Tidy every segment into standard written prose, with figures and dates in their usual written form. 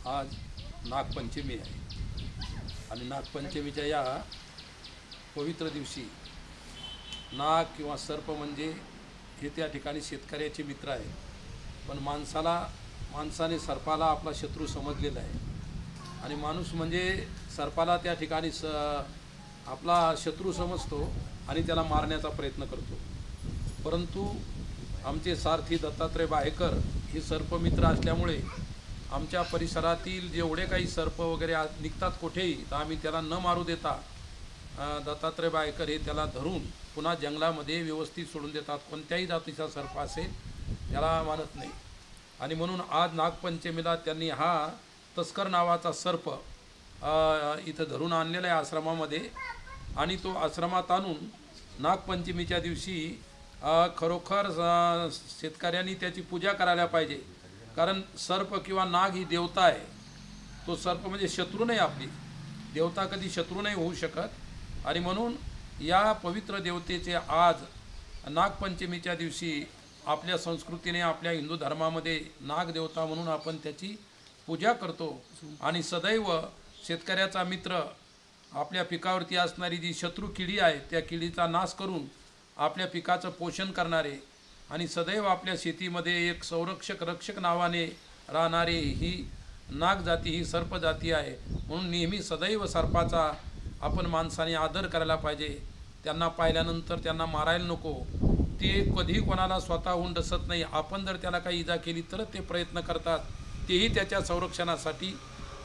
आज नागपंचमी आहे आणि नागपंचमीच्या या पवित्र दिवशी नाग किंवा सर्प म्हणजे हे त्या ठिकाणी शेतकऱ्याचे मित्र आहे, पण माणसाने सर्पाला आपला शत्रू समजलेला आहे आणि माणूस म्हणजे सर्पाला त्या ठिकाणी आपला शत्रू समजतो आणि त्याला मारण्याचा प्रयत्न करतो। परंतु आमचे सारथी दत्तात्रय बाहेकर हे सर्पमित्र असल्यामुळे आमच्या परिसरातील जेवढे काही सर्प वगैरे निघतात कुठेही, तर आम्ही त्याला न मारू देता दत्तात्रय बाहेकर हे त्याला धरून पुन्हा जंगलामध्ये व्यवस्थित सोडून देतात। कोणत्याही जातीचा सर्प असेल त्याला मानत नाही आणि म्हणून आज नागपंचमीला त्यांनी हा तस्कर नावाचा सर्प इथं धरून आणलेला आहे आश्रमामध्ये आणि तो आश्रमात आणून नागपंचमीच्या दिवशी खरोखर शेतकऱ्यांनी त्याची पूजा करायला पाहिजे, कारण सर्प किंवा नाग ही देवता आहे। तो सर्प म्हणजे शत्रू नाही, आपली देवता कधी शत्रू नाही होऊ शकत आणि म्हणून या पवित्र देवतेचे आज नागपंचमीच्या दिवशी आपल्या संस्कृतीने आपल्या हिंदू धर्मामध्ये नागदेवता म्हणून आपण त्याची पूजा करतो आणि सदैव शेतकऱ्याचा मित्र आपल्या पिकावरती असणारी जी शत्रू किडी आहे त्या किडीचा नाश करून आपल्या पिकाचं पोषण करणारे आणि सदैव आपल्या शेतीमध्ये एक रक्षक नावाने राहणारे ही नाग जाती ही सर्प जाती आहे। म्हणून नेहमी सदैव सर्पाचा आपण माणसाने आदर करायला पाहिजे। त्यांना पाहिल्यानंतर त्यांना मारायला नको, ते कधी कोणाला स्वतःहून डसत नाही। आपण जर त्याला काही इजा केली तर ते प्रयत्न करतात, तेही त्याच्या संरक्षणासाठी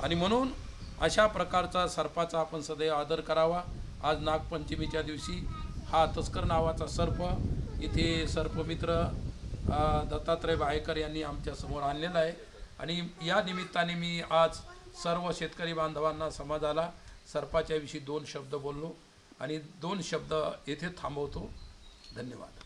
आणि म्हणून अशा प्रकारचा सर्पाचा आपण सदैव आदर करावा। आज नागपंचमीच्या दिवशी हा तस्कर नावाचा सर्प इथे सर्पमित्र दत्तात्रय बाहेकर यांनी आमच्या समोर आणलेला आहे आणि या निमित्ताने मी आज सर्व शेतकरी बांधवांना समाजाला सर्पाच्या विषयी 2 शब्द बोललो आणि 2 शब्द येथे थांबवतो। धन्यवाद।